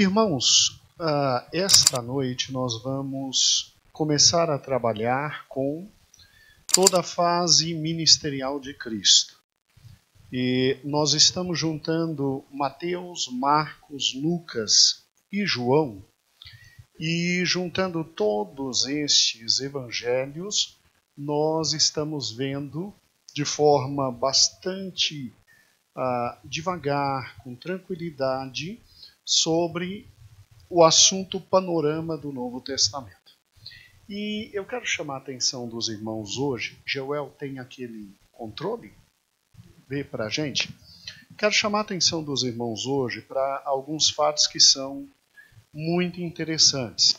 Irmãos, esta noite nós vamos começar a trabalhar com toda a fase ministerial de Cristo. E nós estamos juntando Mateus, Marcos, Lucas e João, e juntando todos estes evangelhos, nós estamos vendo de forma bastante devagar, com tranquilidade, sobre o assunto panorama do Novo Testamento. E eu quero chamar a atenção dos irmãos hoje. Joel tem aquele controle? Vê para a gente. Quero chamar a atenção dos irmãos hoje para alguns fatos que são muito interessantes.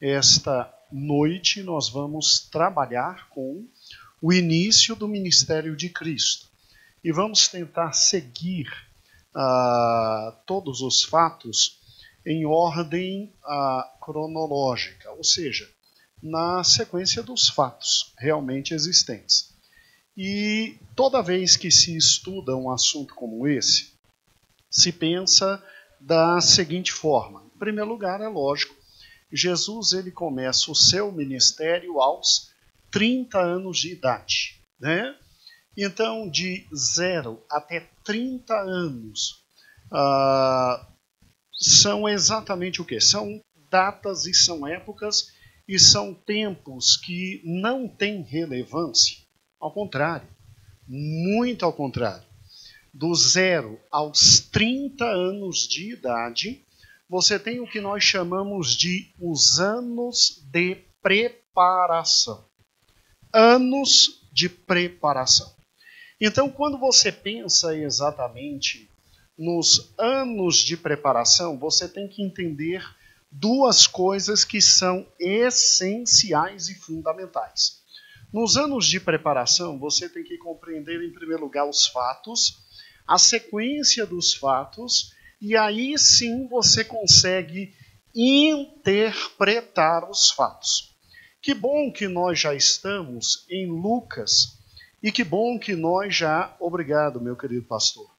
Esta noite nós vamos trabalhar com o início do ministério de Cristo. E vamos tentar seguir todos os fatos em ordem cronológica, ou seja, na sequência dos fatos realmente existentes. E toda vez que se estuda um assunto como esse, se pensa da seguinte forma. Em primeiro lugar, é lógico, Jesus ele começa o seu ministério aos 30 anos de idade, né? Então, de 0 até 30 anos são exatamente o quê? São datas e são épocas e são tempos que não têm relevância. Ao contrário, muito ao contrário. Do 0 aos 30 anos de idade, você tem o que nós chamamos de os anos de preparação. Anos de preparação. Então, quando você pensa exatamente nos anos de preparação, você tem que entender duas coisas que são essenciais e fundamentais. Nos anos de preparação, você tem que compreender, em primeiro lugar, os fatos, a sequência dos fatos, e aí sim você consegue interpretar os fatos. Que bom que nós já estamos em Lucas. E que bom que nós já... Obrigado, meu querido pastor.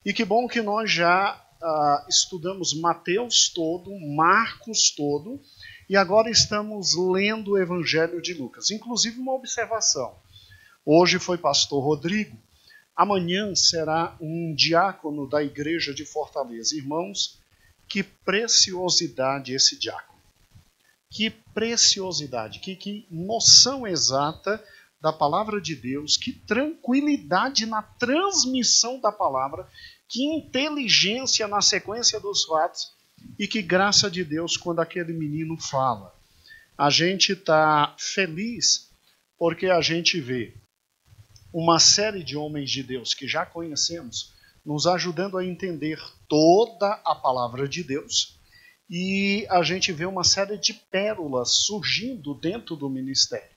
E que bom que nós já estudamos Mateus todo, Marcos todo, e agora estamos lendo o Evangelho de Lucas. Inclusive uma observação. Hoje foi pastor Rodrigo, amanhã será um diácono da igreja de Fortaleza. Irmãos, que preciosidade esse diácono. Que preciosidade, que noção exata da palavra de Deus, que tranquilidade na transmissão da palavra, que inteligência na sequência dos fatos e que graça de Deus quando aquele menino fala. A gente está feliz porque a gente vê uma série de homens de Deus que já conhecemos nos ajudando a entender toda a palavra de Deus e a gente vê uma série de pérolas surgindo dentro do ministério.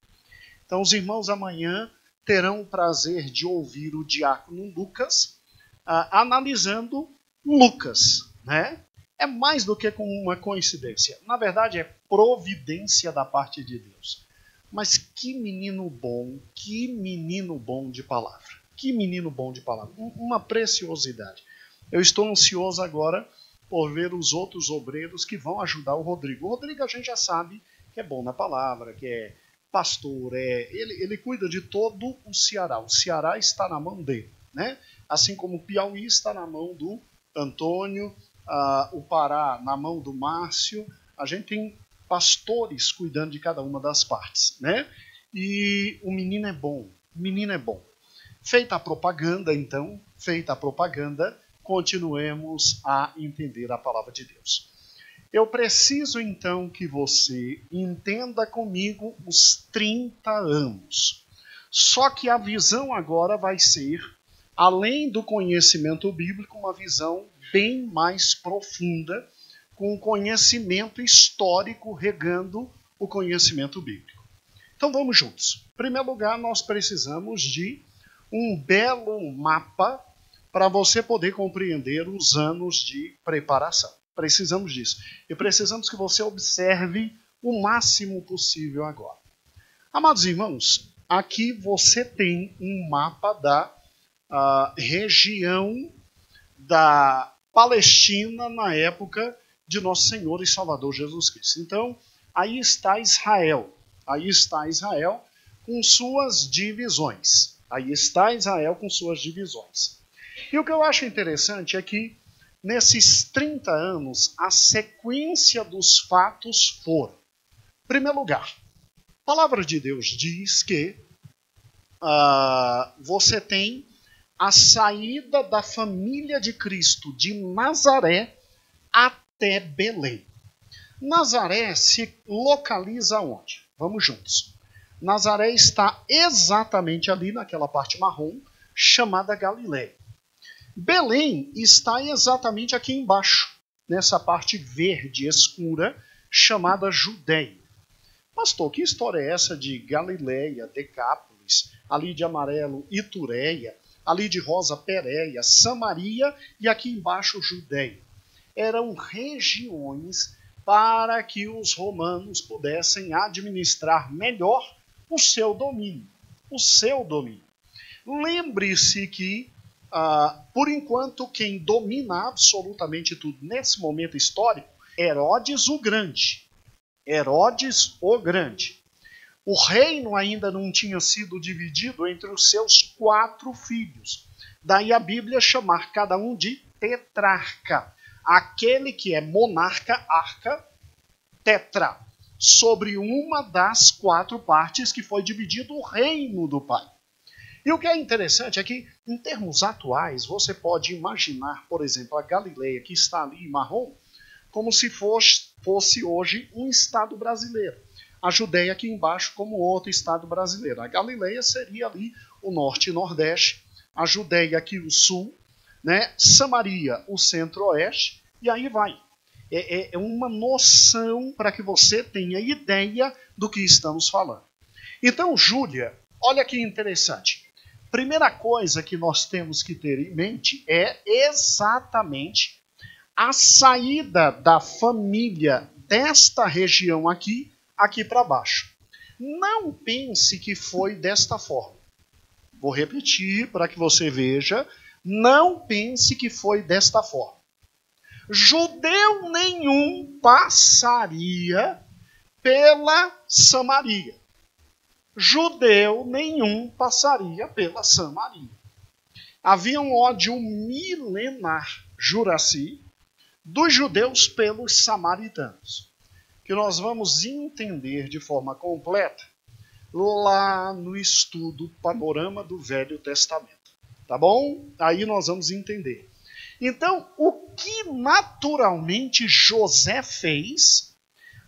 Então, os irmãos amanhã terão o prazer de ouvir o diácono Lucas analisando Lucas, né? É mais do que uma coincidência. Na verdade, é providência da parte de Deus. Mas que menino bom de palavra. Que menino bom de palavra. Uma preciosidade. Eu estou ansioso agora por ver os outros obreiros que vão ajudar o Rodrigo. O Rodrigo a gente já sabe que é bom na palavra, que é pastor, ele cuida de todo o Ceará. O Ceará está na mão dele, né? Assim como o Piauí está na mão do Antônio, o Pará na mão do Márcio. A gente tem pastores cuidando de cada uma das partes, né? E o menino é bom, Feita a propaganda, então, continuemos a entender a palavra de Deus. Eu preciso, então, que você entenda comigo os 30 anos. Só que a visão agora vai ser, além do conhecimento bíblico, uma visão bem mais profunda, com conhecimento histórico regando o conhecimento bíblico. Então, vamos juntos. Em primeiro lugar, nós precisamos de um belo mapa para você poder compreender os anos de preparação. Precisamos disso. E precisamos que você observe o máximo possível agora. Amados irmãos, aqui você tem um mapa da região da Palestina na época de nosso Senhor e Salvador Jesus Cristo. Então, aí está Israel com suas divisões. Aí está Israel com suas divisões. E o que eu acho interessante é que, nesses 30 anos, a sequência dos fatos foram: em primeiro lugar, a palavra de Deus diz que você tem a saída da família de Cristo de Nazaré até Belém. Nazaré se localiza onde? Vamos juntos. Nazaré está exatamente ali naquela parte marrom, chamada Galileia. Belém está exatamente aqui embaixo, nessa parte verde escura, chamada Judeia. Pastor, que história é essa de Galileia, Decápolis, ali de amarelo, Itureia, ali de rosa, Pérea, Samaria e aqui embaixo, Judeia? Eram regiões para que os romanos pudessem administrar melhor o seu domínio. Lembre-se que, por enquanto, quem domina absolutamente tudo nesse momento histórico, Herodes o Grande. O reino ainda não tinha sido dividido entre os seus 4 filhos. Daí a Bíblia chamar cada um de tetrarca. Aquele que é monarca, arca, tetra, sobre uma das 4 partes que foi dividido o reino do Pai. E o que é interessante é que, em termos atuais, você pode imaginar, por exemplo, a Galileia, que está ali em marrom, como se fosse hoje um estado brasileiro. A Judeia aqui embaixo como outro estado brasileiro. A Galileia seria ali o norte e nordeste, a Judeia aqui o sul, né? Samaria o centro-oeste, e aí vai. É uma noção para que você tenha ideia do que estamos falando. Então, Júlia, olha que interessante. Primeira coisa que nós temos que ter em mente é exatamente a saída da família desta região aqui para baixo. Não pense que foi desta forma. Vou repetir para que você veja. Não pense que foi desta forma. Judeu nenhum passaria pela Samaria. Havia um ódio milenar, Juraci, dos judeus pelos samaritanos, que nós vamos entender de forma completa lá no estudo Panorama do Velho Testamento. Tá bom? Aí nós vamos entender. Então, o que naturalmente José fez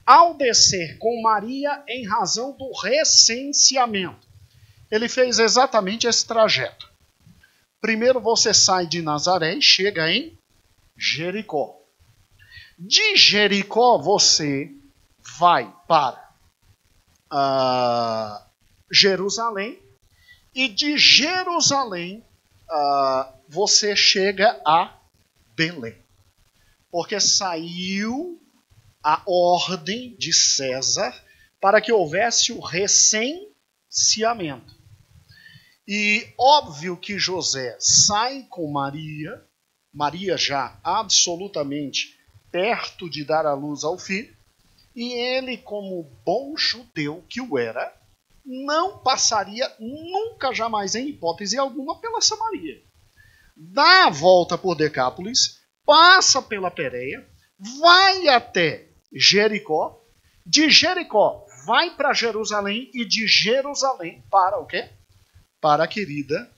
ao descer com Maria em razão do recenseamento? Ele fez exatamente esse trajeto. Primeiro você sai de Nazaré e chega em Jericó. De Jericó você vai para Jerusalém, e de Jerusalém você chega a Belém. Porque saiu a ordem de César para que houvesse o recenseamento. E óbvio que José sai com Maria já absolutamente perto de dar à luz ao filho, e ele, como bom judeu que o era, não passaria nunca, jamais, em hipótese alguma, pela Samaria. Dá a volta por Decápolis, passa pela Pérea, vai até Jericó, de Jericó vai para Jerusalém, e de Jerusalém para o quê? Para a querida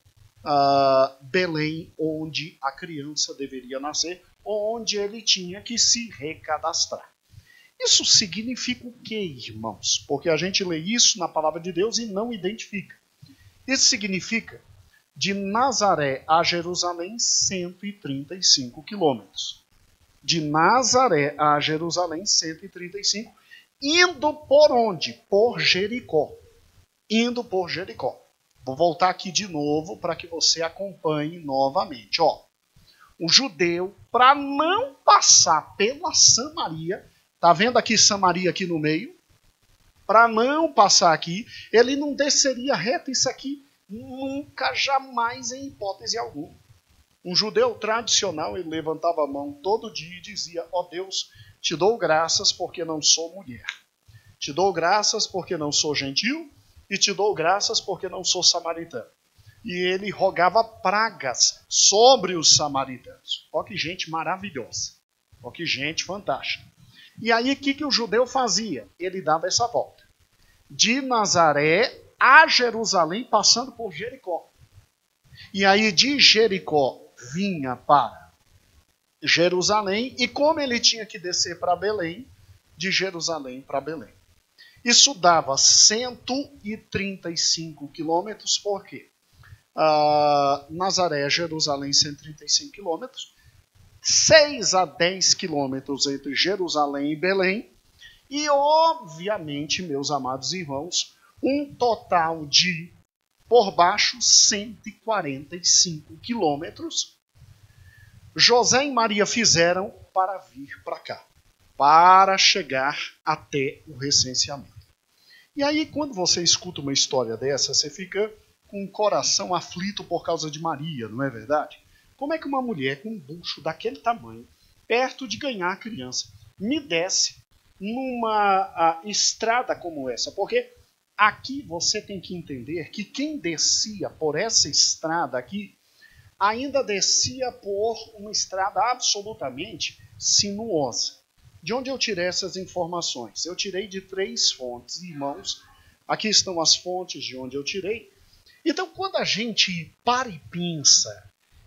Belém, onde a criança deveria nascer, onde ele tinha que se recadastrar. Isso significa o quê, irmãos? Porque a gente lê isso na palavra de Deus e não identifica. Isso significa de Nazaré a Jerusalém 135 quilômetros. De Nazaré a Jerusalém 135, indo por onde? Por Jericó. Indo por Jericó. Vou voltar aqui de novo para que você acompanhe novamente. O judeu, para não passar pela Samaria, tá vendo aqui Samaria aqui no meio? Para não passar aqui, ele não desceria reto isso aqui nunca, jamais, em hipótese alguma. Um judeu tradicional, ele levantava a mão todo dia e dizia: ó Deus, Te dou graças porque não sou mulher. Te dou graças porque não sou gentil e te dou graças porque não sou samaritano. E ele rogava pragas sobre os samaritanos. Ó que gente maravilhosa. Ó que gente fantástica. E aí o que o judeu fazia? Ele dava essa volta. De Nazaré a Jerusalém, passando por Jericó. E aí de Jericó vinha para Jerusalém. E como ele tinha que descer para Belém, de Jerusalém para Belém. Isso dava 135 quilômetros, por quê? Nazaré, Jerusalém, 135 quilômetros. 6 a 10 quilômetros entre Jerusalém e Belém. E, obviamente, meus amados irmãos, um total de, por baixo, 145 quilômetros. José e Maria fizeram para vir para cá, para chegar até o recenseamento. E aí, quando você escuta uma história dessa, você fica com o coração aflito por causa de Maria, não é verdade? Como é que uma mulher com um bucho daquele tamanho, perto de ganhar a criança, me desce numa estrada como essa? Porque aqui você tem que entender que quem descia por essa estrada aqui, ainda descia por uma estrada absolutamente sinuosa. De onde eu tirei essas informações? Eu tirei de 3 fontes, irmãos. Aqui estão as fontes de onde eu tirei. Então, quando a gente para e pensa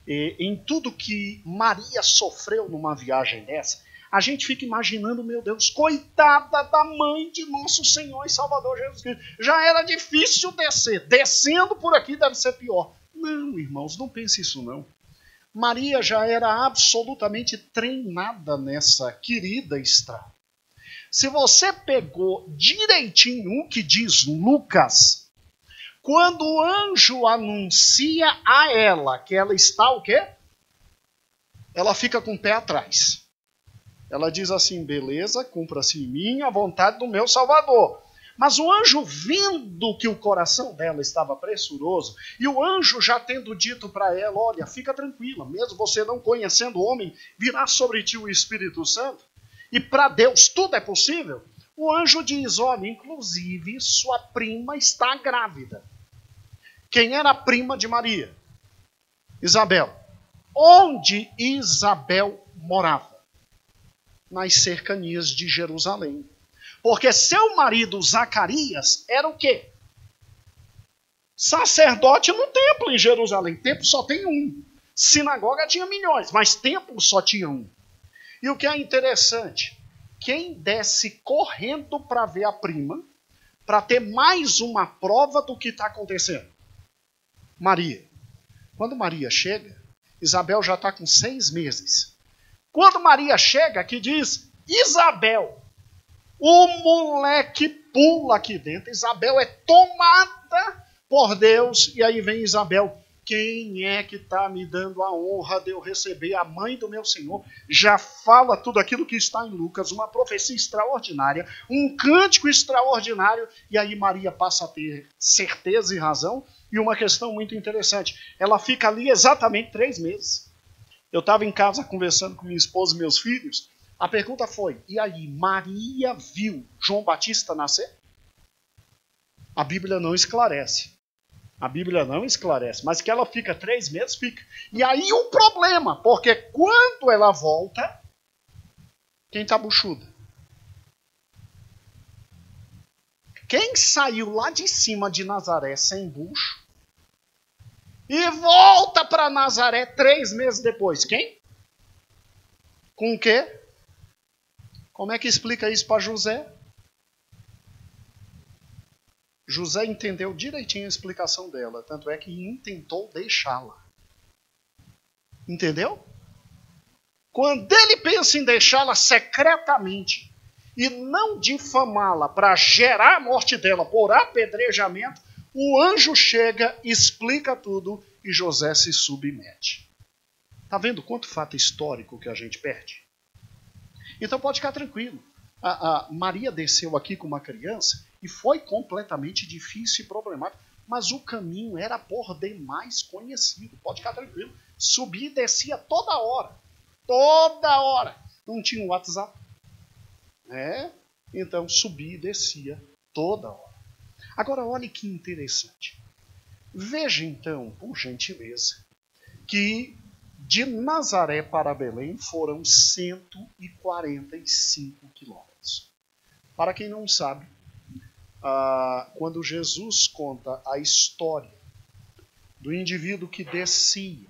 em tudo que Maria sofreu numa viagem dessa, a gente fica imaginando, meu Deus, coitada da mãe de nosso Senhor e Salvador Jesus Cristo. Já era difícil descer. Descendo por aqui deve ser pior. Não, irmãos, não pense isso não. Maria já era absolutamente treinada nessa querida estrada. Se você pegou direitinho o que diz Lucas, quando o anjo anuncia a ela que ela está o quê? Ela fica com o pé atrás. Ela diz assim, beleza, cumpra-se em mim a vontade do meu Salvador. Mas o anjo, vendo que o coração dela estava pressuroso, e o anjo já tendo dito para ela, olha, fica tranquila, mesmo você não conhecendo o homem, virá sobre ti o Espírito Santo, e para Deus tudo é possível, o anjo diz, olha, inclusive sua prima está grávida. Quem era a prima de Maria? Isabel. Onde Isabel morava? Nas cercanias de Jerusalém. Porque seu marido Zacarias era o quê? Sacerdote no templo em Jerusalém. Templo só tem um. Sinagoga tinha milhões, mas templo só tinha um. E o que é interessante, quem desce correndo para ver a prima, para ter mais uma prova do que está acontecendo? Maria. Quando Maria chega, Isabel já está com 6 meses. Quando Maria chega, que diz, Isabel, o moleque pula aqui dentro. Isabel é tomada por Deus. E aí vem Isabel. Quem é que está me dando a honra de eu receber a mãe do meu Senhor? Já fala tudo aquilo que está em Lucas. Uma profecia extraordinária. Um cântico extraordinário. E aí Maria passa a ter certeza e razão. E uma questão muito interessante. Ela fica ali exatamente 3 meses. Eu estava em casa conversando com minha esposa e meus filhos. A pergunta foi, e aí, Maria viu João Batista nascer? A Bíblia não esclarece. A Bíblia não esclarece, mas que ela fica 3 meses, fica. E aí o problema, porque quando ela volta, quem está buchuda? Quem saiu lá de cima de Nazaré sem bucho e volta para Nazaré 3 meses depois? Quem? Com o quê? Como é que explica isso para José? José entendeu direitinho a explicação dela, tanto é que intentou deixá-la. Entendeu? Quando ele pensa em deixá-la secretamente e não difamá-la para gerar a morte dela por apedrejamento, o anjo chega, explica tudo e José se submete. Está vendo quanto fato histórico que a gente perde? Então pode ficar tranquilo. A Maria desceu aqui com uma criança e foi completamente difícil e problemático, mas o caminho era por demais conhecido. Pode ficar tranquilo. Subia e descia toda hora. Toda hora. Não tinha WhatsApp. né? Então subia e descia toda hora. Agora olhe que interessante. Veja então, por gentileza, que de Nazaré para Belém foram 145 quilômetros. Para quem não sabe, quando Jesus conta a história do indivíduo que descia,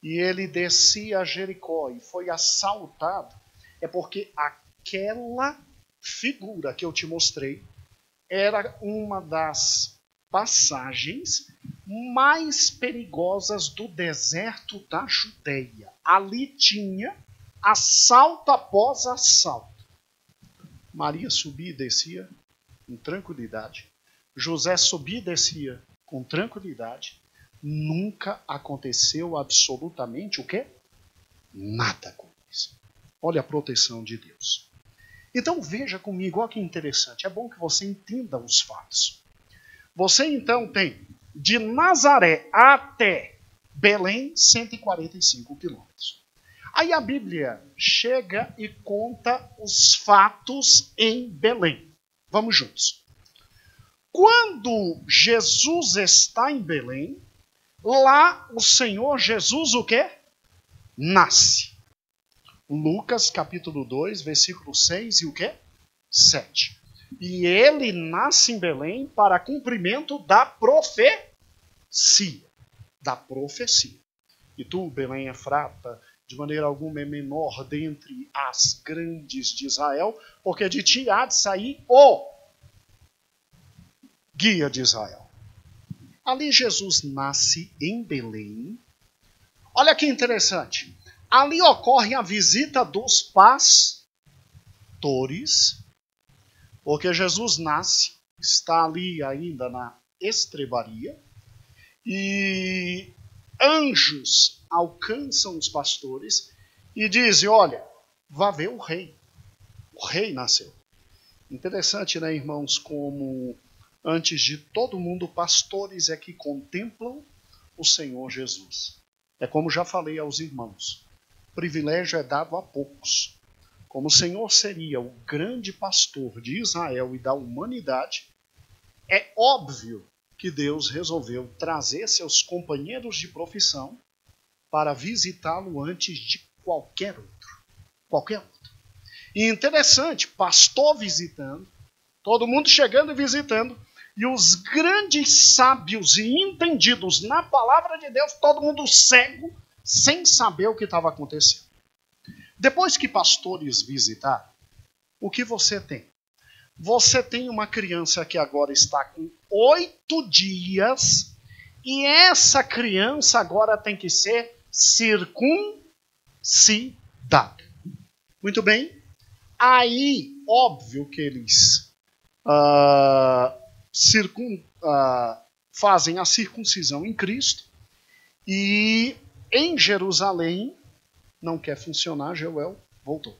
e ele descia a Jericó e foi assaltado, é porque aquela figura que eu te mostrei era uma das passagens mais perigosas do deserto da Judeia. Ali tinha assalto após assalto. Maria subia e descia com tranquilidade. José subia e descia com tranquilidade. Nunca aconteceu absolutamente o quê? Nada com isso. Olha a proteção de Deus. Então veja comigo, olha que interessante. É bom que você entenda os fatos. Você então tem de Nazaré até Belém 145 quilômetros. Aí a Bíblia chega e conta os fatos em Belém. Vamos juntos. Quando Jesus está em Belém, lá o Senhor Jesus o quê? Nasce. Lucas capítulo 2, versículo 6 e o quê? 7. E ele nasce em Belém para cumprimento da profecia. Da profecia. E tu, Belém Efrata, de maneira alguma é menor dentre as grandes de Israel, porque de ti há de sair o guia de Israel. Ali Jesus nasce em Belém. Olha que interessante. Ali ocorre a visita dos pastores, porque Jesus nasce, está ali ainda na estrebaria, e anjos alcançam os pastores e dizem, olha, vá ver o rei. O rei nasceu. Interessante, né, irmãos, como antes de todo mundo, pastores é que contemplam o Senhor Jesus. É como já falei aos irmãos, privilégio é dado a poucos. Como o Senhor seria o grande pastor de Israel e da humanidade, é óbvio que Deus resolveu trazer seus companheiros de profissão para visitá-lo antes de qualquer outro. Qualquer outro. E interessante, pastor visitando, todo mundo chegando e visitando, e os grandes sábios e entendidos na palavra de Deus, todo mundo cego, sem saber o que estava acontecendo. Depois que pastores visitaram, o que você tem? Você tem uma criança que agora está com 8 dias, e essa criança agora tem que ser circuncidada. Muito bem? Aí, óbvio que eles fazem a circuncisão em Cristo, e em Jerusalém, não quer funcionar, Joel voltou.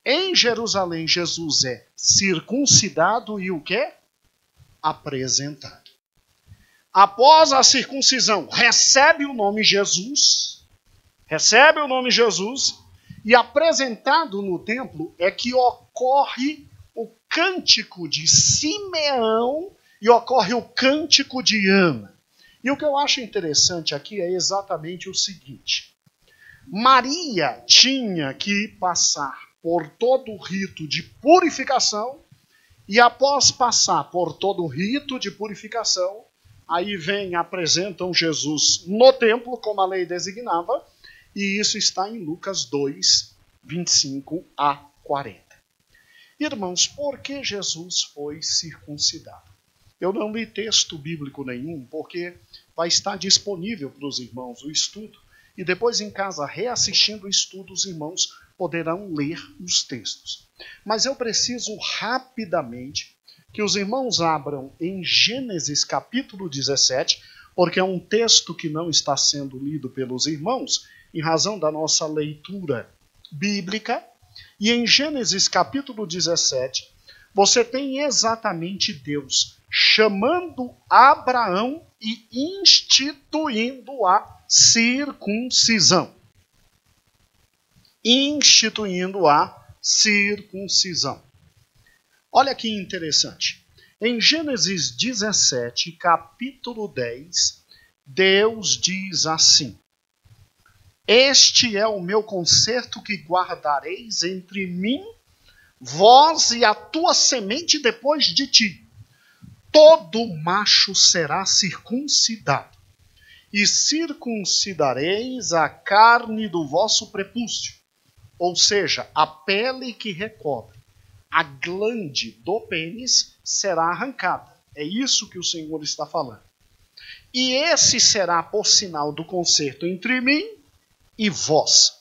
Em Jerusalém, Jesus é circuncidado e o quê? Apresentado. Após a circuncisão, recebe o nome Jesus, e apresentado no templo é que ocorre o cântico de Simeão e ocorre o cântico de Ana. E o que eu acho interessante aqui é exatamente o seguinte. Maria tinha que passar por todo o rito de purificação, e após passar por todo o rito de purificação, aí apresentam Jesus no templo, como a lei designava, e isso está em Lucas 2, 25 a 40. Irmãos, por que Jesus foi circuncidado? Eu não li texto bíblico nenhum, porque vai estar disponível para os irmãos o estudo, e depois em casa, reassistindo o estudo, os irmãos poderão ler os textos. Mas eu preciso rapidamente que os irmãos abram em Gênesis capítulo 17, porque é um texto que não está sendo lido pelos irmãos, em razão da nossa leitura bíblica. E em Gênesis capítulo 17, você tem exatamente Deus chamando Abraão e instituindo a circuncisão. Instituindo a circuncisão. Olha que interessante. Em Gênesis 17, capítulo 10, Deus diz assim: Este é o meu concerto que guardareis entre mim, vós e a tua semente depois de ti. Todo macho será circuncidado, e circuncidareis a carne do vosso prepúcio, ou seja, a pele que recobre. A glande do pênis será arrancada. É isso que o Senhor está falando. E esse será por sinal do concerto entre mim e vós.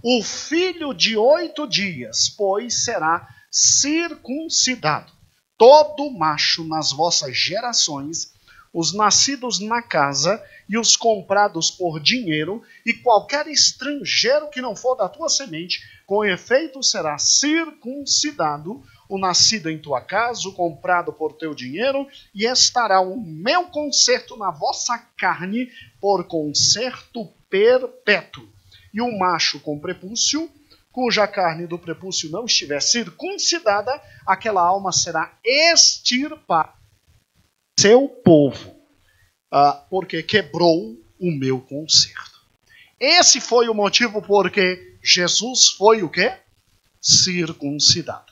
O filho de 8 dias, pois, será circuncidado. Todo macho nas vossas gerações, os nascidos na casa e os comprados por dinheiro, e qualquer estrangeiro que não for da tua semente, com efeito será circuncidado, o nascido em tua casa, o comprado por teu dinheiro, e estará o meu concerto na vossa carne por concerto perpétuo. E o macho com prepúcio, cuja carne do prepúcio não estiver circuncidada, aquela alma será extirpada do seu povo, porque quebrou o meu concerto. Esse foi o motivo porque Jesus foi o quê? Circuncidado.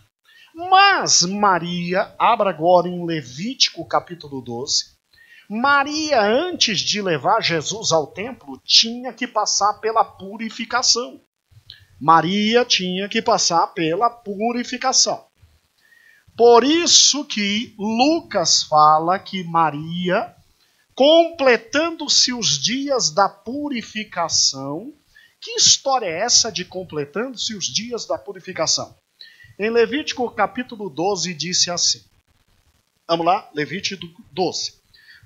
Mas Maria, abra agora em Levítico capítulo 12, Maria, antes de levar Jesus ao templo, tinha que passar pela purificação. Maria tinha que passar pela purificação. Por isso que Lucas fala que Maria, completando-se os dias da purificação. Que história é essa de completando-se os dias da purificação? Em Levítico capítulo 12 disse assim. Vamos lá, Levítico 12.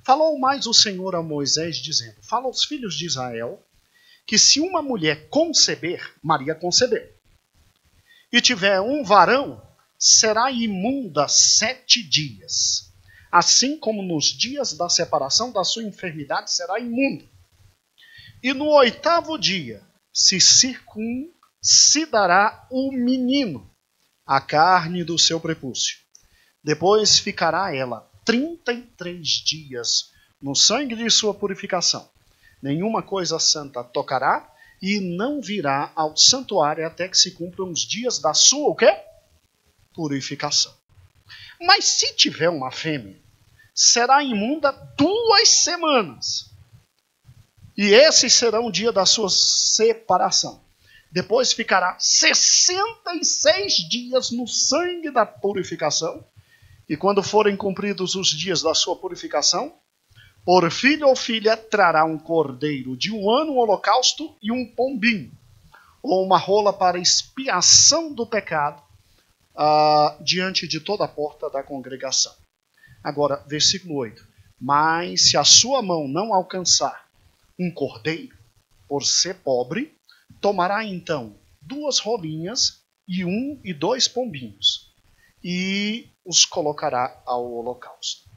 Falou mais o Senhor a Moisés, dizendo: Fala aos filhos de Israel que se uma mulher conceber, Maria concebeu, e tiver um varão, será imunda 7 dias. Assim como nos dias da separação da sua enfermidade será imunda. E no 8º dia se circuncidará o menino, a carne do seu prepúcio. Depois ficará ela 33 dias no sangue de sua purificação. Nenhuma coisa santa tocará e não virá ao santuário até que se cumpram os dias da sua o quê? Purificação. Mas se tiver uma fêmea, será imunda 2 semanas. E esse será o dia da sua separação. Depois ficará 66 dias no sangue da purificação. E quando forem cumpridos os dias da sua purificação, por filho ou filha trará um cordeiro de 1 ano, um holocausto e um pombinho, ou uma rola para expiação do pecado, diante de toda a porta da congregação. Agora, versículo 8. Mas se a sua mão não alcançar um cordeiro, por ser pobre, tomará então 2 rolinhas e 1 e 2 pombinhos, e os colocará ao holocausto.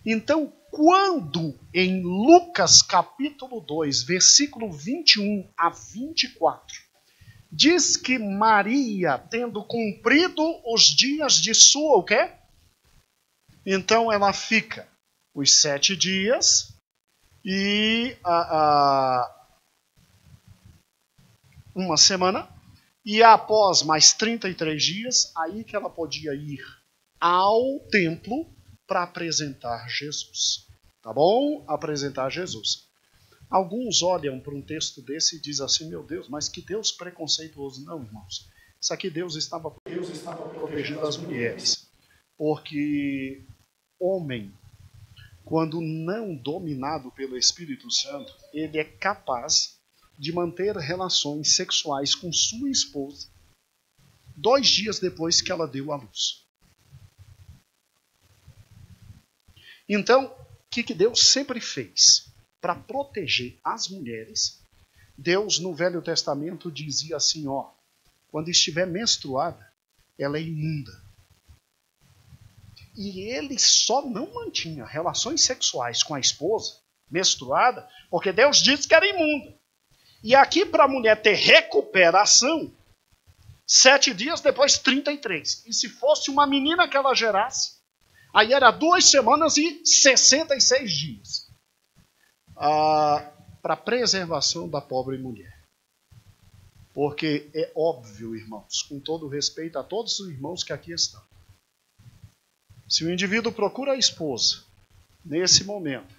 Então, quando em Lucas capítulo 2, versículo 21 a 24, diz que Maria, tendo cumprido os dias de sua o quê? Então ela fica os 7 dias e uma semana, e após mais 33 dias, aí que ela podia ir ao templo para apresentar Jesus. Tá bom? Apresentar Jesus. Alguns olham para um texto desse e dizem assim: meu Deus, mas que Deus preconceituoso. Não, irmãos. Isso aqui Deus estava protegendo as mulheres. Porque homem, quando não dominado pelo Espírito Santo, ele é capaz de manter relações sexuais com sua esposa 2 dias depois que ela deu à luz. Então, o que Deus sempre fez? Para proteger as mulheres, Deus no Velho Testamento dizia assim, quando estiver menstruada, ela é imunda. E ele só não mantinha relações sexuais com a esposa, menstruada, porque Deus disse que era imunda. E aqui, para a mulher ter recuperação, 7 dias, depois 33. E se fosse uma menina que ela gerasse, aí era 2 semanas e 66 dias. Para preservação da pobre mulher. Porque é óbvio, irmãos, com todo respeito a todos os irmãos que aqui estão, se o indivíduo procura a esposa, nesse momento,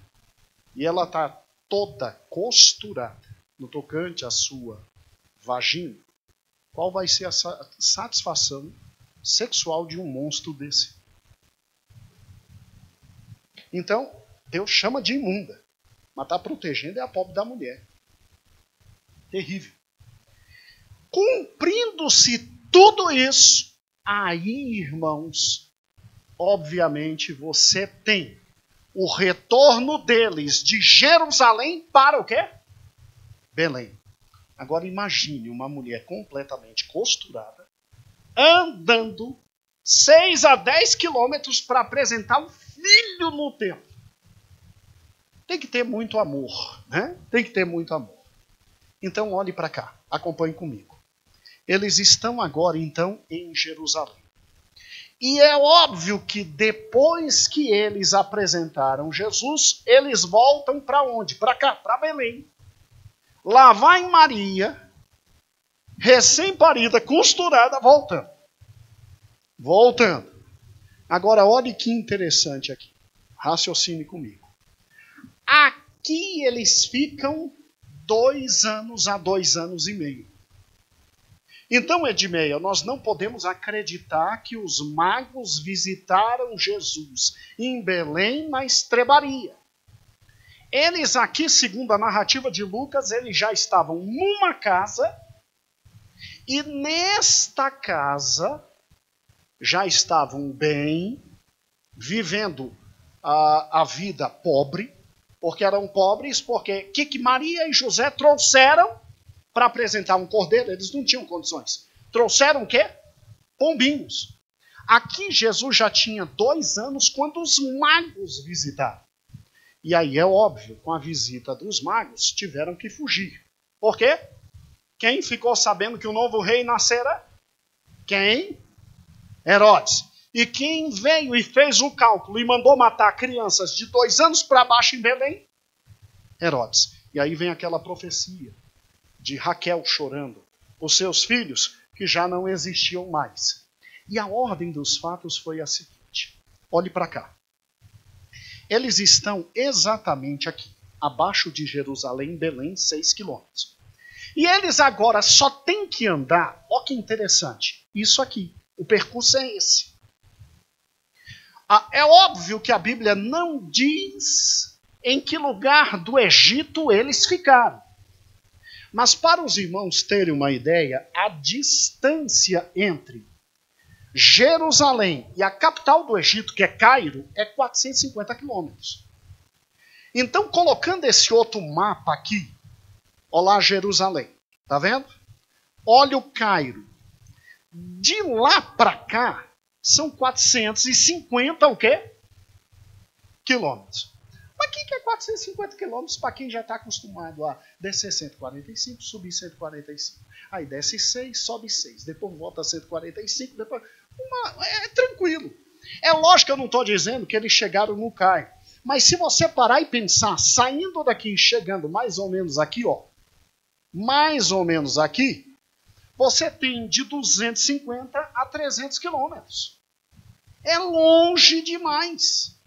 e ela está toda costurada no tocante à sua vagina, qual vai ser a satisfação sexual de um monstro desse? Então, Deus chama de imunda, mas está protegendo é a pobre da mulher. Terrível. Cumprindo-se tudo isso, aí, irmãos, obviamente você tem o retorno deles de Jerusalém para o quê? Belém. Agora imagine uma mulher completamente costurada, andando 6 a 10 quilômetros para apresentar um filho no templo. Tem que ter muito amor, né? Tem que ter muito amor. Então olhe para cá, acompanhe comigo. Eles estão agora então em Jerusalém. E é óbvio que depois que eles apresentaram Jesus, eles voltam para onde? Para cá, para Belém. Lá vai Maria, recém-parida, costurada, voltando. Voltando. Agora, olhe que interessante aqui. Raciocine comigo. Aqui eles ficam 2 anos a 2 anos e meio. Então, Edmeia, nós não podemos acreditar que os magos visitaram Jesus em Belém na estrebaria. Eles aqui, segundo a narrativa de Lucas, eles já estavam numa casa e nesta casa já estavam bem, vivendo a vida pobre, porque eram pobres, porque o que Maria e José trouxeram para apresentar um cordeiro? Eles não tinham condições. Trouxeram o quê? Pombinhos. Aqui Jesus já tinha 2 anos quando os magos visitaram. E aí é óbvio, com a visita dos magos, tiveram que fugir. Por quê? Quem ficou sabendo que o novo rei nascera? Quem? Herodes. E quem veio e fez o cálculo e mandou matar crianças de 2 anos para baixo em Belém? Herodes. E aí vem aquela profecia de Raquel chorando, os seus filhos que já não existiam mais. E a ordem dos fatos foi a seguinte. Olhe para cá. Eles estão exatamente aqui, abaixo de Jerusalém, Belém, 6 quilômetros. E eles agora só têm que andar, olha que interessante, isso aqui, o percurso é esse. É óbvio que a Bíblia não diz em que lugar do Egito eles ficaram. Mas para os irmãos terem uma ideia, a distância entre Jerusalém e a capital do Egito, que é Cairo, é 450 quilômetros. Então, colocando esse outro mapa aqui, olha lá Jerusalém, tá vendo? Olha o Cairo. De lá para cá, são 450 o quê? Quilômetros. Mas o que é 450 quilômetros para quem já está acostumado a descer 145, subir 145? Aí desce 6, sobe 6, depois volta a 145, depois... É tranquilo. É lógico que eu não estou dizendo que eles chegaram no Cairo. Mas se você parar e pensar, saindo daqui e chegando mais ou menos aqui, ó, mais ou menos aqui, você tem de 250 a 300 quilômetros. É longe demais.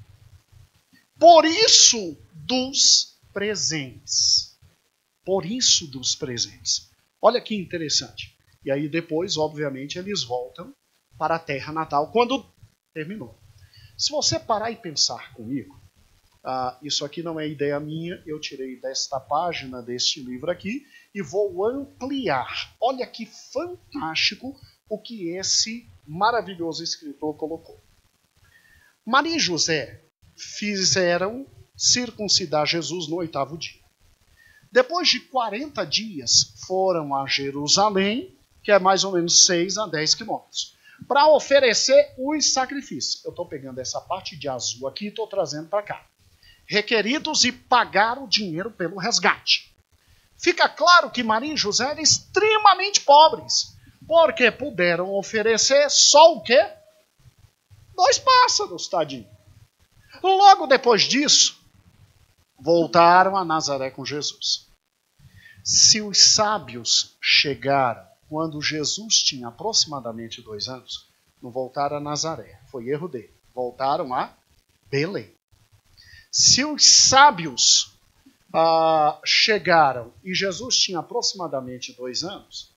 Por isso dos presentes. Por isso dos presentes. Olha que interessante. E aí depois, obviamente, eles voltam para a terra natal quando terminou. Se você parar e pensar comigo, isso aqui não é ideia minha, eu tirei desta página deste livro aqui e vou ampliar. Olha que fantástico o que esse maravilhoso escritor colocou. Maria e José fizeram circuncidar Jesus no 8º dia. Depois de 40 dias, foram a Jerusalém, que é mais ou menos 6 a 10 quilômetros, para oferecer os sacrifícios. Eu estou pegando essa parte de azul aqui e estou trazendo para cá. Requeridos e pagaram o dinheiro pelo resgate. Fica claro que Maria e José eram extremamente pobres, porque puderam oferecer só o quê? 2 pássaros, tadinho. Logo depois disso, voltaram a Nazaré com Jesus. Se os sábios chegaram quando Jesus tinha aproximadamente 2 anos, não voltaram a Nazaré, foi erro dele. Voltaram a Belém. Se os sábios chegaram e Jesus tinha aproximadamente 2 anos,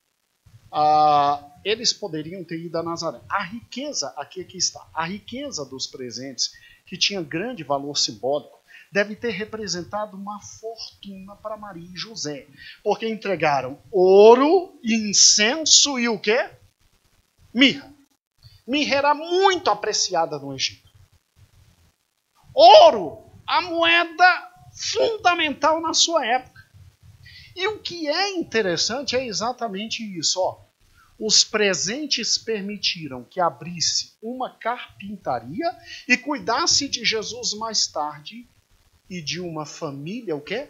eles poderiam ter ido a Nazaré. A riqueza, aqui está, a riqueza dos presentes, que tinha grande valor simbólico, deve ter representado uma fortuna para Maria e José, porque entregaram ouro, incenso e o quê? Mirra. Mirra era muito apreciada no Egito. Ouro, a moeda fundamental na sua época. E o que é interessante é exatamente isso, ó. Os presentes permitiram que abrisse uma carpintaria e cuidasse de Jesus mais tarde e de uma família, o quê?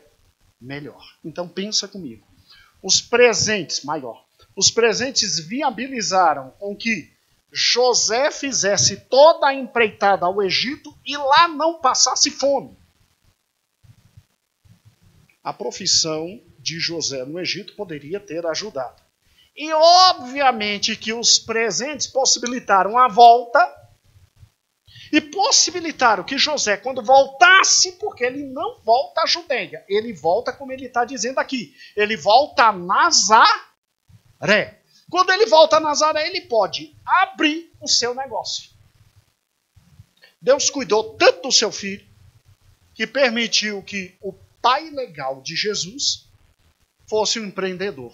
Melhor. Então pensa comigo. Os presentes viabilizaram com que José fizesse toda a empreitada ao Egito e lá não passasse fome. A profissão de José no Egito poderia ter ajudado. E obviamente que os presentes possibilitaram a volta e possibilitaram que José, quando voltasse, porque ele não volta à Judeia, ele volta como ele está dizendo aqui, ele volta a Nazaré. Quando ele volta a Nazaré, ele pode abrir o seu negócio. Deus cuidou tanto do seu filho que permitiu que o pai legal de Jesus fosse um empreendedor.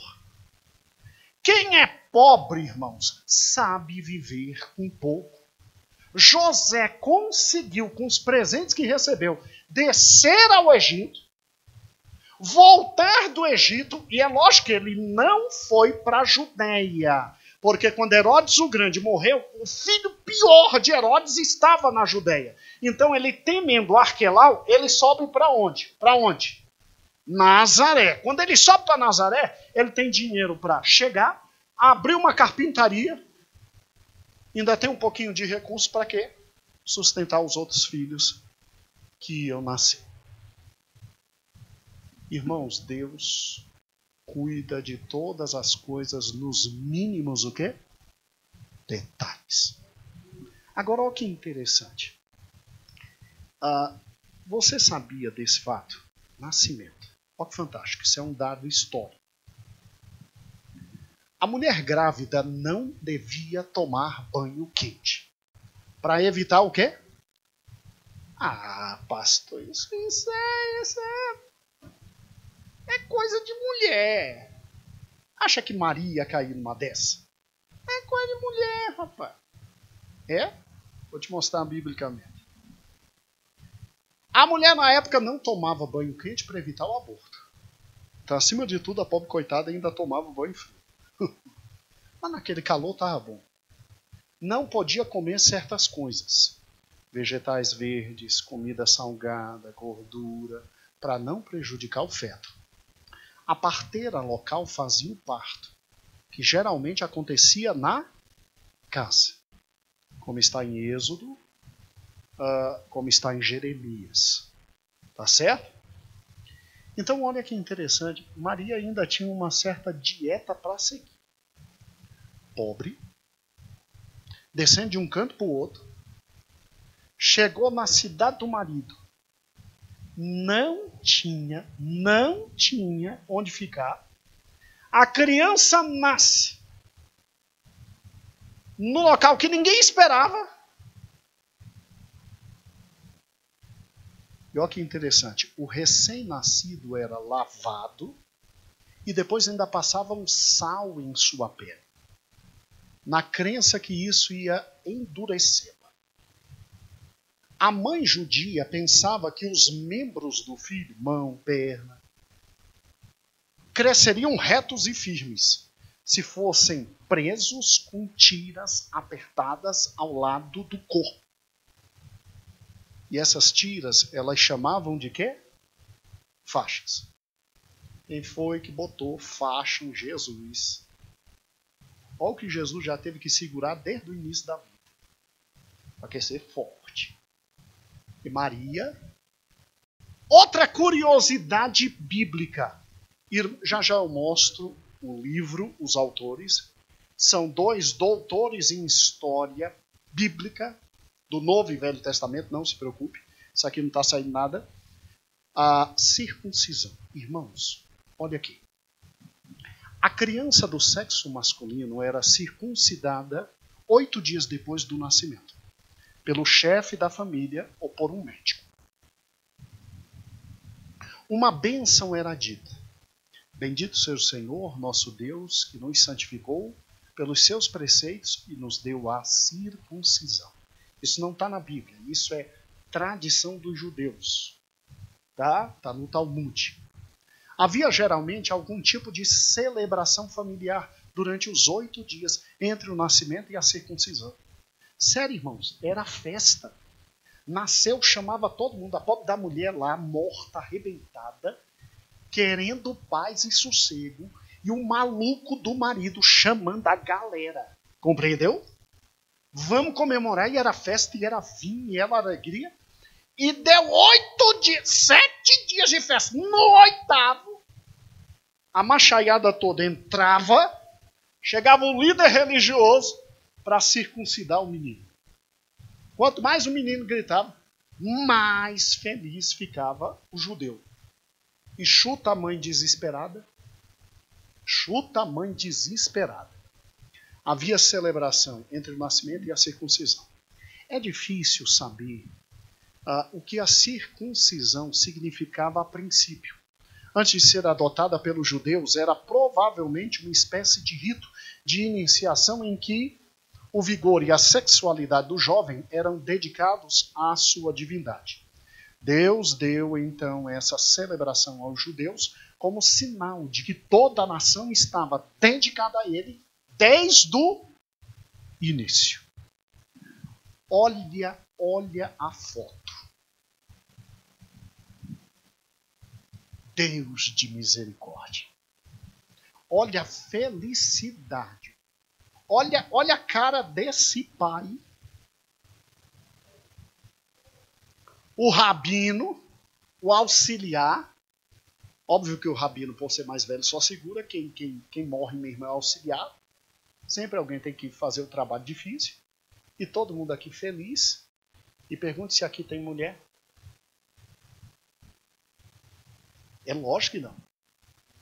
Quem é pobre, irmãos, sabe viver com pouco. José conseguiu, com os presentes que recebeu, descer ao Egito, voltar do Egito, e é lógico que ele não foi para a Judeia, porque quando Herodes o Grande morreu, o filho pior de Herodes estava na Judeia. Então ele, temendo Arquelau, ele sobe para onde? Para onde? Nazaré. Quando ele sobe para Nazaré, ele tem dinheiro para chegar, abrir uma carpintaria, ainda tem um pouquinho de recurso para quê? Sustentar os outros filhos que iam nascer. Irmãos, Deus cuida de todas as coisas nos mínimos o quê? Detalhes. Agora, olha que interessante. Você sabia desse fato? Nascimento. Olha que fantástico, isso é um dado histórico. A mulher grávida não devia tomar banho quente. Para evitar o quê? Pastor, isso é coisa de mulher. Acha que Maria ia cair numa dessa? É coisa de mulher, rapaz. É? Vou te mostrar biblicamente. A mulher na época não tomava banho quente para evitar o aborto. Então, acima de tudo, a pobre coitada ainda tomava banho frio. Mas naquele calor estava bom. Não podia comer certas coisas. Vegetais verdes, comida salgada, gordura, para não prejudicar o feto. A parteira local fazia o parto, que geralmente acontecia na casa, como está em Êxodo, como está em Jeremias. Tá certo? Então, olha que interessante, Maria ainda tinha uma certa dieta para seguir. Pobre, descendo de um canto para o outro, chegou na cidade do marido, não tinha onde ficar, a criança nasce no local que ninguém esperava. E olha que interessante, o recém-nascido era lavado e depois ainda passava um sal em sua pele, na crença que isso ia endurecê-la. A mãe judia pensava que os membros do filho, mão, perna, cresceriam retos e firmes se fossem presos com tiras apertadas ao lado do corpo. E essas tiras, elas chamavam de quê? Faixas. Quem foi que botou faixa em Jesus? Olha o que Jesus já teve que segurar desde o início da vida. Para ser forte. E Maria. Outra curiosidade bíblica. Já eu mostro o livro, os autores. São 2 doutores em história bíblica do Novo e Velho Testamento, não se preocupe. Isso aqui não está saindo nada. A circuncisão. Irmãos, olha aqui. A criança do sexo masculino era circuncidada 8 dias depois do nascimento, pelo chefe da família ou por um médico. Uma bênção era dita. Bendito seja o Senhor, nosso Deus, que nos santificou pelos seus preceitos e nos deu a circuncisão. Isso não está na Bíblia, isso é tradição dos judeus. Tá no Talmud. Havia geralmente algum tipo de celebração familiar durante os 8 dias entre o nascimento e a circuncisão. Sério, irmãos, era festa. Nasceu, chamava todo mundo, a pobre da mulher lá, morta, arrebentada, querendo paz e sossego, e o maluco do marido chamando a galera. Compreendeu? Vamos comemorar, e era festa, e era vinho, e era alegria. E deu 7 dias de festa. No 8º, a machaiada toda entrava, chegava o líder religioso para circuncidar o menino. Quanto mais o menino gritava, mais feliz ficava o judeu. E chuta a mãe desesperada. Chuta a mãe desesperada. Havia celebração entre o nascimento e a circuncisão. É difícil saber o que a circuncisão significava a princípio. Antes de ser adotada pelos judeus, era provavelmente uma espécie de rito de iniciação em que o vigor e a sexualidade do jovem eram dedicados à sua divindade. Deus deu então essa celebração aos judeus como sinal de que toda a nação estava dedicada a ele desde o início. Olha a foto. Deus de misericórdia. Olha a felicidade. Olha a cara desse pai. O rabino, o auxiliar. Óbvio que o rabino, por ser mais velho, só segura. Quem morre mesmo é o auxiliar. Sempre alguém tem que fazer o trabalho difícil. E todo mundo aqui feliz. E pergunte se aqui tem mulher. É lógico que não.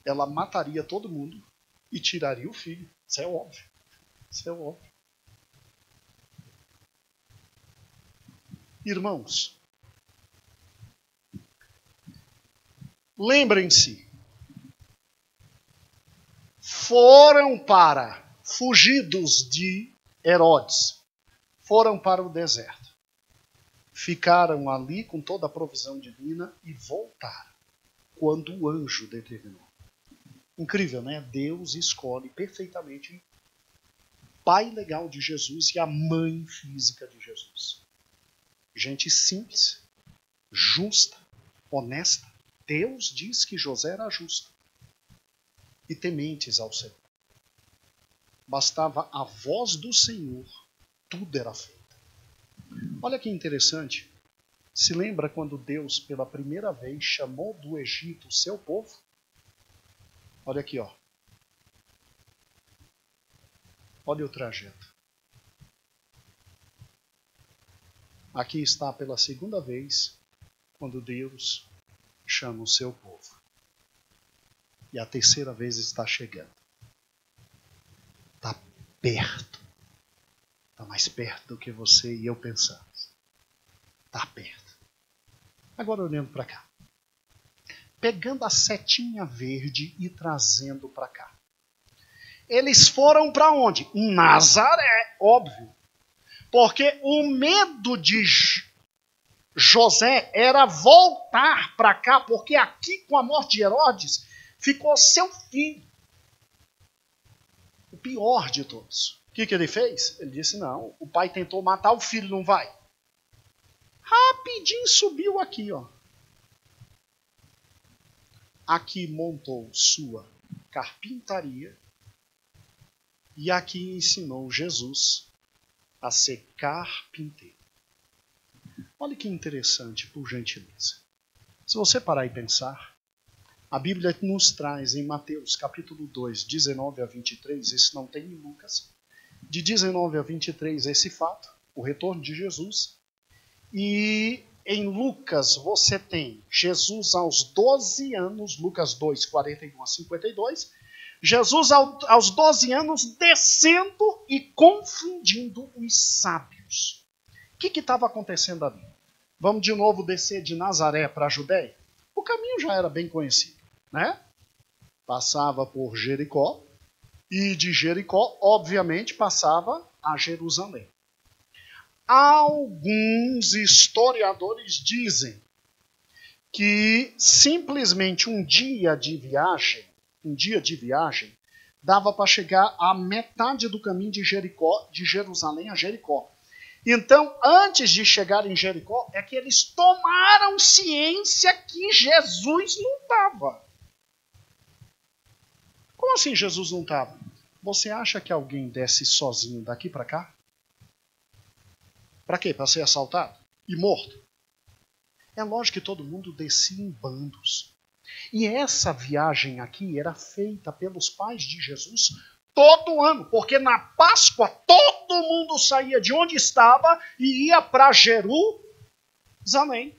Ela mataria todo mundo e tiraria o filho. Isso é óbvio. Isso é óbvio. Irmãos, lembrem-se, foram para, fugidos de Herodes, foram para o deserto. Ficaram ali com toda a provisão divina e voltaram quando o anjo determinou. Incrível, né? Deus escolhe perfeitamente o pai legal de Jesus e a mãe física de Jesus. Gente simples, justa, honesta. Deus diz que José era justo e tementes ao Senhor. Bastava a voz do Senhor, tudo era feito. Olha que interessante. Se lembra quando Deus, pela primeira vez, chamou do Egito o seu povo? Olha aqui, ó. Olha o trajeto. Aqui está pela segunda vez, quando Deus chama o seu povo. E a terceira vez está chegando. Está perto. Está mais perto do que você e eu pensamos. Está perto. Agora olhando para cá. Pegando a setinha verde e trazendo para cá. Eles foram para onde? Nazaré, óbvio. Porque o medo de José era voltar para cá, porque aqui com a morte de Herodes ficou seu filho. O pior de todos. O que ele fez? Ele disse, não, o pai tentou matar o filho, não vai. Rapidinho subiu aqui, ó. Aqui montou sua carpintaria E aqui ensinou Jesus a ser carpinteiro. Olha que interessante, por gentileza. Se você parar e pensar, a Bíblia nos traz em Mateus capítulo 2, 19 a 23, isso não tem em Lucas, de 19 a 23 esse fato, o retorno de Jesus. E em Lucas você tem Jesus aos 12 anos, Lucas 2, 41 a 52, Jesus aos 12 anos descendo e confundindo os sábios. O que estava acontecendo ali? Vamos de novo descer de Nazaré para a Judéia? O caminho já era bem conhecido, né? Passava por Jericó e de Jericó, obviamente, passava a Jerusalém. Alguns historiadores dizem que simplesmente um dia de viagem, dava para chegar à metade do caminho de Jericó, de Jerusalém a Jericó. Então, antes de chegar em Jericó, é que eles tomaram ciência que Jesus não estava. Como assim Jesus não estava? Você acha que alguém desce sozinho daqui para cá? Para quê? Para ser assaltado e morto? É lógico que todo mundo descia em bandos. E essa viagem aqui era feita pelos pais de Jesus todo ano, porque na Páscoa todo mundo saía de onde estava e ia para Jerusalém.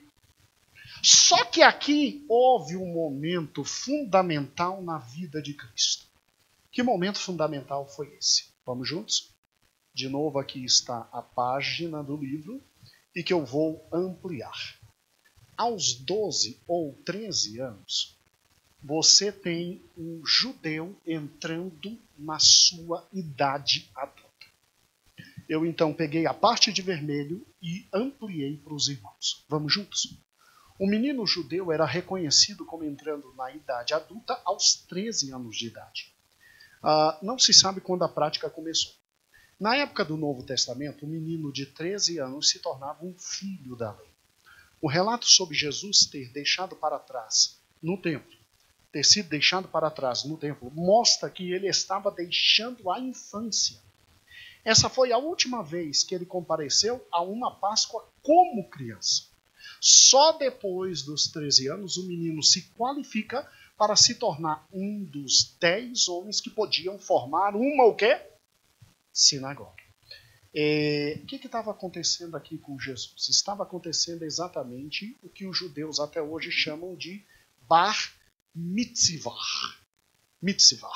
Só que aqui houve um momento fundamental na vida de Cristo. Que momento fundamental foi esse? Vamos juntos? De novo aqui está a página do livro e que eu vou ampliar. Aos 12 ou 13 anos, você tem um judeu entrando na sua idade adulta. Eu então peguei a parte de vermelho e ampliei para os irmãos. Vamos juntos? O menino judeu era reconhecido como entrando na idade adulta aos 13 anos de idade. Não se sabe quando a prática começou. Na época do Novo Testamento, o menino de 13 anos se tornava um filho da lei. O relato sobre Jesus ter deixado para trás no templo, ter sido deixado para trás no templo, mostra que ele estava deixando a infância. Essa foi a última vez que ele compareceu a uma Páscoa como criança. Só depois dos 13 anos o menino se qualifica para se tornar um dos 10 homens que podiam formar uma o quê? Sinagoga. O que estava acontecendo aqui com Jesus? Estava acontecendo exatamente o que os judeus até hoje chamam de Bar Mitzvah. Mitzvah.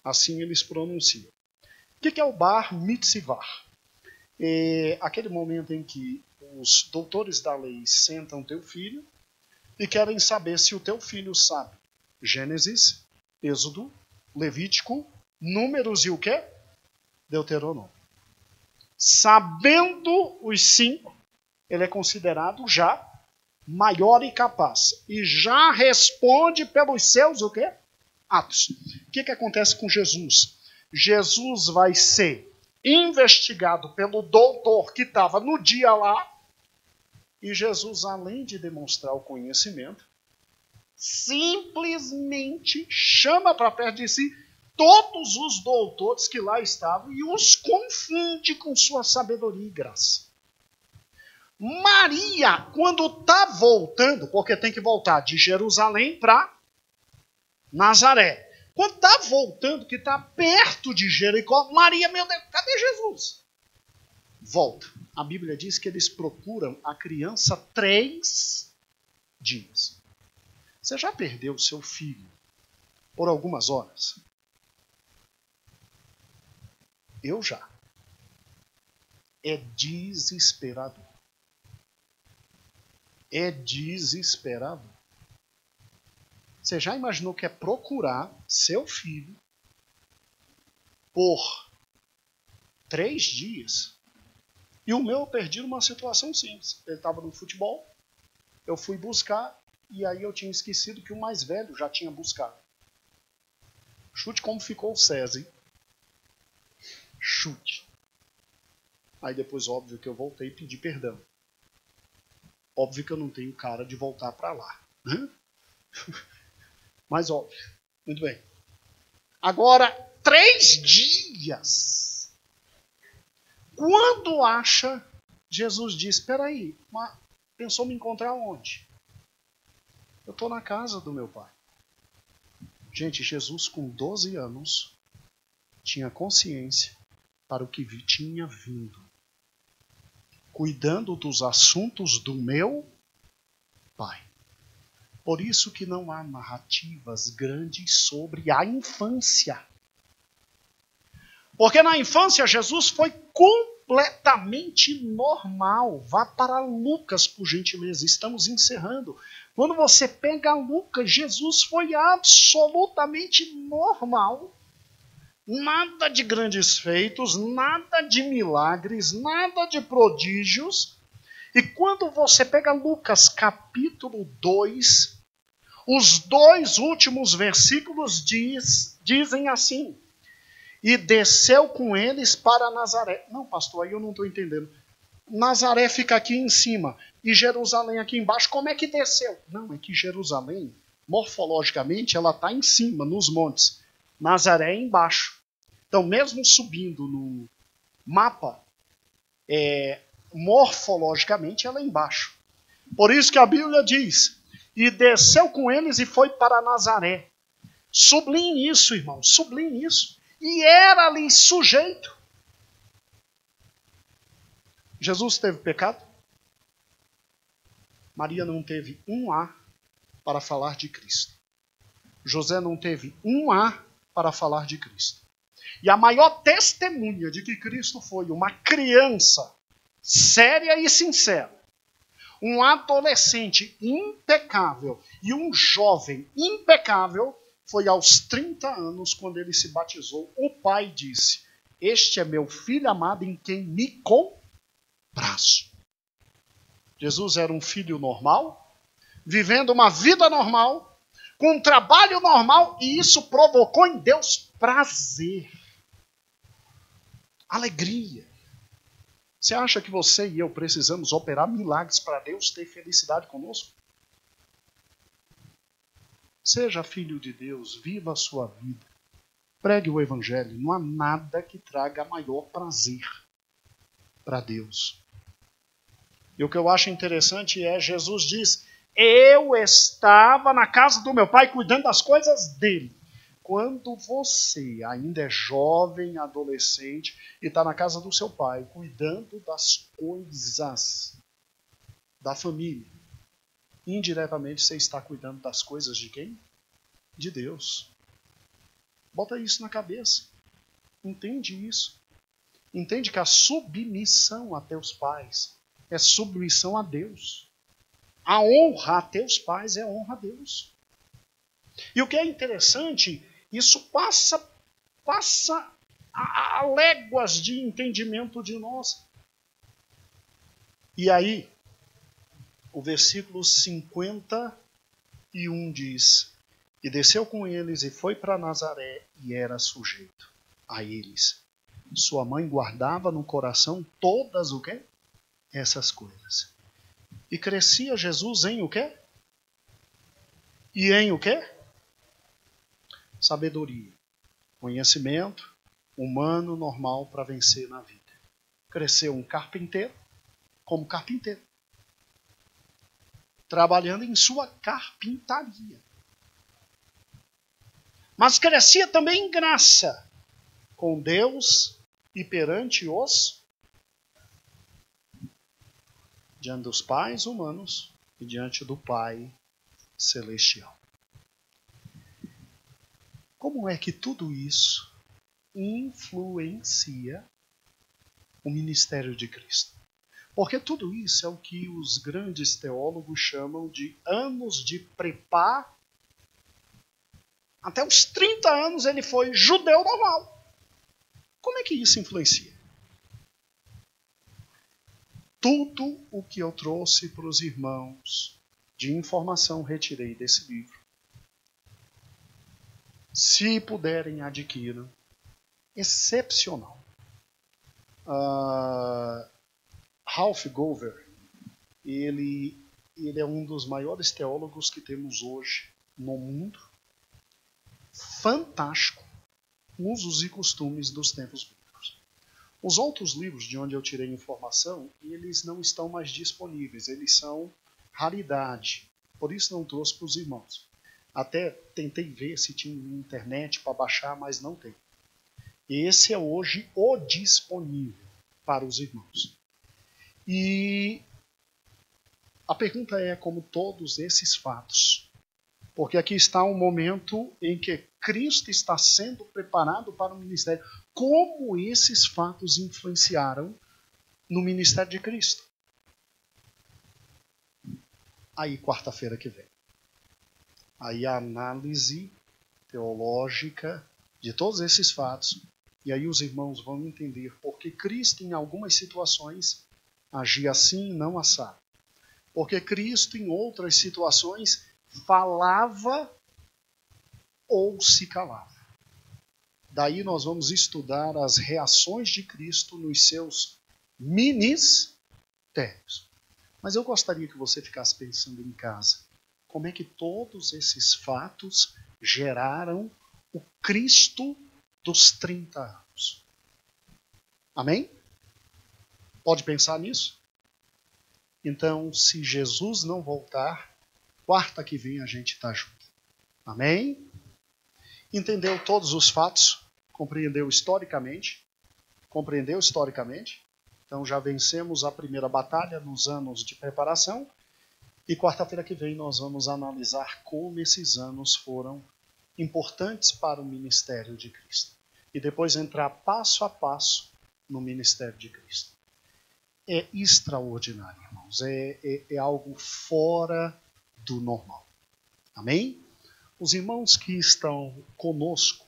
Assim eles pronunciam. O que é o Bar Mitzvah? Aquele momento em que os doutores da lei sentam teu filho e querem saber se o teu filho sabe Gênesis, Êxodo, Levítico, Números e o quê? Deuteronômio. Sabendo os 5, ele é considerado já maior e capaz. E já responde pelos seus o quê? Atos. O que acontece com Jesus? Jesus vai ser investigado pelo doutor que estava no dia lá. E Jesus, além de demonstrar o conhecimento, simplesmente chama para perto de si todos os doutores que lá estavam e os confunde com sua sabedoria e graça. Maria, quando está voltando, porque tem que voltar de Jerusalém para Nazaré. Quando está voltando, que está perto de Jericó, Maria, meu Deus, cadê Jesus? Volta. A Bíblia diz que eles procuram a criança 3 dias. Você já perdeu seu filho por algumas horas? Eu já. É desesperador. É desesperador. Você já imaginou que é procurar seu filho por 3 dias? E o meu eu perdi numa situação simples. Ele estava no futebol, eu fui buscar e aí eu tinha esquecido que o mais velho já tinha buscado. Chute como ficou o César, hein? Chute. Aí depois, óbvio, que eu voltei e pedi perdão. Óbvio que eu não tenho cara de voltar para lá. Né? Mas óbvio. Muito bem. Agora, 3 dias dias. Quando acha, Jesus diz, espera aí, pensou me encontrar onde? Eu estou na casa do meu pai. Gente, Jesus com 12 anos tinha consciência para o que tinha vindo. Cuidando dos assuntos do meu pai. Por isso que não há narrativas grandes sobre a infância. Porque na infância Jesus foi completamente normal. Vá para Lucas, por gentileza. Estamos encerrando. Quando você pega Lucas, Jesus foi absolutamente normal. Nada de grandes feitos, nada de milagres, nada de prodígios. E quando você pega Lucas capítulo 2, os 2 últimos versículos dizem assim: e desceu com eles para Nazaré. Não, pastor, aí eu não estou entendendo. Nazaré fica aqui em cima e Jerusalém aqui embaixo. Como é que desceu? Não, é que Jerusalém, morfologicamente, ela está em cima, nos montes. Nazaré é embaixo. Então, mesmo subindo no mapa, morfologicamente, ela é embaixo. Por isso que a Bíblia diz, e desceu com eles e foi para Nazaré. Sublinhe isso, irmão, sublinhe isso. E era ali sujeito. Jesus teve pecado? Maria não teve um A para falar de Cristo. José não teve um A para falar de Cristo. E a maior testemunha de que Cristo foi uma criança séria e sincera, um adolescente impecável e um jovem impecável, foi aos 30 anos, quando ele se batizou, o pai disse, este é meu filho amado em quem me comprazo. Jesus era um filho normal, vivendo uma vida normal, com um trabalho normal, e isso provocou em Deus prazer, alegria. Você acha que você e eu precisamos operar milagres para Deus ter felicidade conosco? Seja filho de Deus, viva a sua vida. Pregue o evangelho. Não há nada que traga maior prazer para Deus. E o que eu acho interessante é, Jesus diz, eu estava na casa do meu pai cuidando das coisas dele. Quando você ainda é jovem, adolescente, e está na casa do seu pai, cuidando das coisas da família, indiretamente você está cuidando das coisas de quem? De Deus. Bota isso na cabeça. Entende isso. Entende que a submissão a teus pais é submissão a Deus. A honra a teus pais é honra a Deus. E o que é interessante, isso passa a léguas de entendimento de nós. E aí, o versículo 51 diz, e desceu com eles e foi para Nazaré e era sujeito a eles. Sua mãe guardava no coração todas o quê? Essas coisas. E crescia Jesus em o quê? E em o quê? Sabedoria, conhecimento humano normal para vencer na vida. Cresceu um carpinteiro como carpinteiro, trabalhando em sua carpintaria. Mas crescia também em graça com Deus e perante diante dos pais humanos e diante do Pai celestial. Como é que tudo isso influencia o ministério de Cristo? Porque tudo isso é o que os grandes teólogos chamam de anos de preparo. Até os 30 anos ele foi judeu normal. Como é que isso influencia? Tudo o que eu trouxe para os irmãos de informação retirei desse livro. Se puderem, adquiram. Excepcional. Ralph Gover, ele é um dos maiores teólogos que temos hoje no mundo. Fantástico. usos e costumes dos tempos bíblicos. Os outros livros de onde eu tirei informação, eles não estão mais disponíveis, eles são raridade, por isso não trouxe para os irmãos. Até tentei ver se tinha internet para baixar, mas não tem. Esse é hoje o disponível para os irmãos. E a pergunta é como todos esses fatos, porque aqui está um momento em que Cristo está sendo preparado para o ministério. Como esses fatos influenciaram no ministério de Cristo? Aí, quarta-feira que vem. Aí a análise teológica de todos esses fatos. E aí os irmãos vão entender porque Cristo, em algumas situações, agia assim e não assado. Porque Cristo, em outras situações, falava ou se calava. Daí nós vamos estudar as reações de Cristo nos seus ministérios. Mas eu gostaria que você ficasse pensando em casa. Como é que todos esses fatos geraram o Cristo dos 30 anos? Amém? Pode pensar nisso? Então, se Jesus não voltar, quarta que vem a gente está junto. Amém? Entendeu todos os fatos? Compreendeu historicamente? Compreendeu historicamente? Então já vencemos a primeira batalha nos anos de preparação. E quarta-feira que vem nós vamos analisar como esses anos foram importantes para o ministério de Cristo. E depois entrar passo a passo no ministério de Cristo. É extraordinário, irmãos. É algo fora do normal. Amém? Os irmãos que estão conosco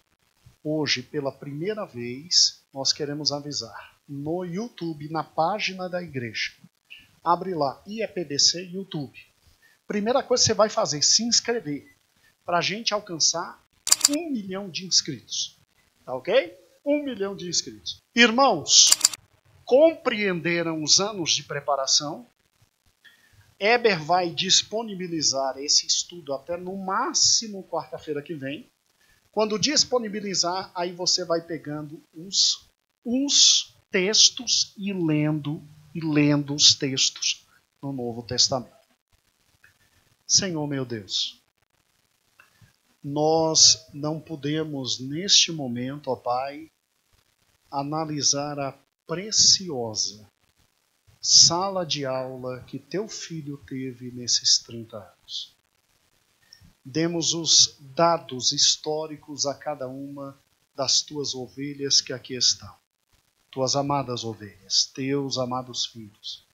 hoje pela primeira vez, nós queremos avisar. No YouTube, na página da igreja, abre lá, IEPDC YouTube. Primeira coisa que você vai fazer, se inscrever, para a gente alcançar 1 milhão de inscritos. Tá ok? 1 milhão de inscritos. Irmãos, compreenderam os anos de preparação? Eber vai disponibilizar esse estudo até no máximo quarta-feira que vem. Quando disponibilizar, aí você vai pegando os textos e lendo os textos no Novo Testamento. Senhor meu Deus, nós não podemos neste momento, ó Pai, analisar a preciosa sala de aula que teu filho teve nesses 30 anos. Demos os dados históricos a cada uma das tuas ovelhas que aqui estão. Tuas amadas ovelhas, teus amados filhos.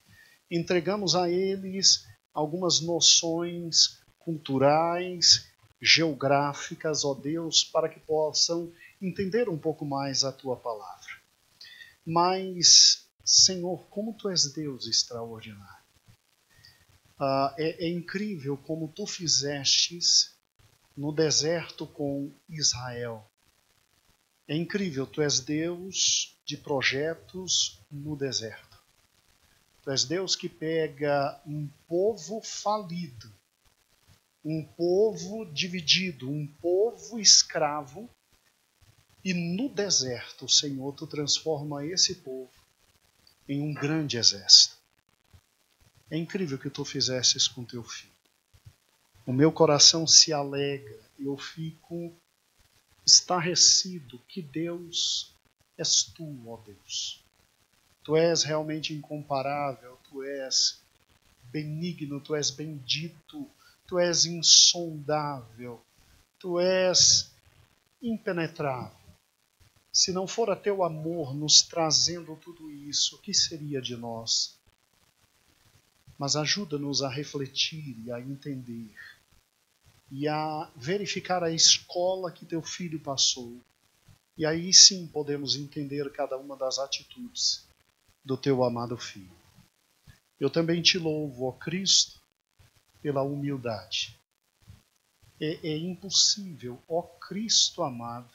Entregamos a eles algumas noções culturais, geográficas, ó Deus, para que possam entender um pouco mais a tua palavra. Mas, Senhor, como tu és Deus extraordinário. É incrível como tu fizestes no deserto com Israel. É incrível, tu és Deus de projetos no deserto. Tu és Deus que pega um povo falido, um povo dividido, um povo escravo, e no deserto, Senhor, tu transforma esse povo em um grande exército. É incrível que tu fizesses com teu filho. O meu coração se alegra, eu fico estarrecido que Deus és tu, ó Deus. Tu és realmente incomparável, tu és benigno, tu és bendito, tu és insondável, tu és impenetrável. Se não for a teu amor nos trazendo tudo isso, o que seria de nós? Mas ajuda-nos a refletir e a entender e a verificar a escola que teu filho passou. E aí sim podemos entender cada uma das atitudes do teu amado filho. Eu também te louvo, ó Cristo, pela humildade. É impossível, ó Cristo amado,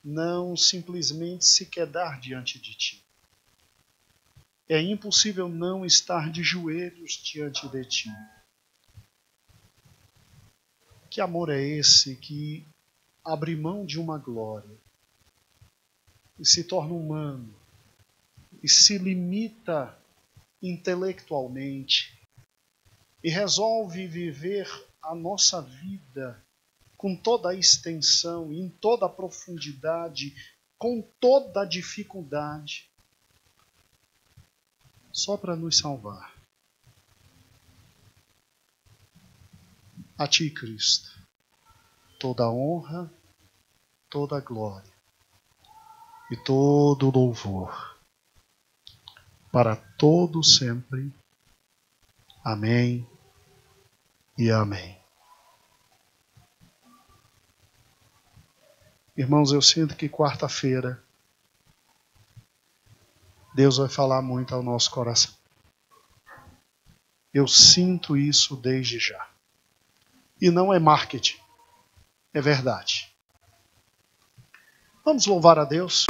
não simplesmente se quedar diante de ti. É impossível não estar de joelhos diante de ti. Que amor é esse que abre mão de uma glória e se torna humano e se limita intelectualmente e resolve viver a nossa vida com toda a extensão, em toda a profundidade, com toda a dificuldade, só para nos salvar. A Ti, Cristo, toda a honra, toda a glória e todo o louvor, para todo sempre. Amém e amém. Irmãos, eu sinto que quarta-feira Deus vai falar muito ao nosso coração. Eu sinto isso desde já. E não é marketing, é verdade. Vamos louvar a Deus.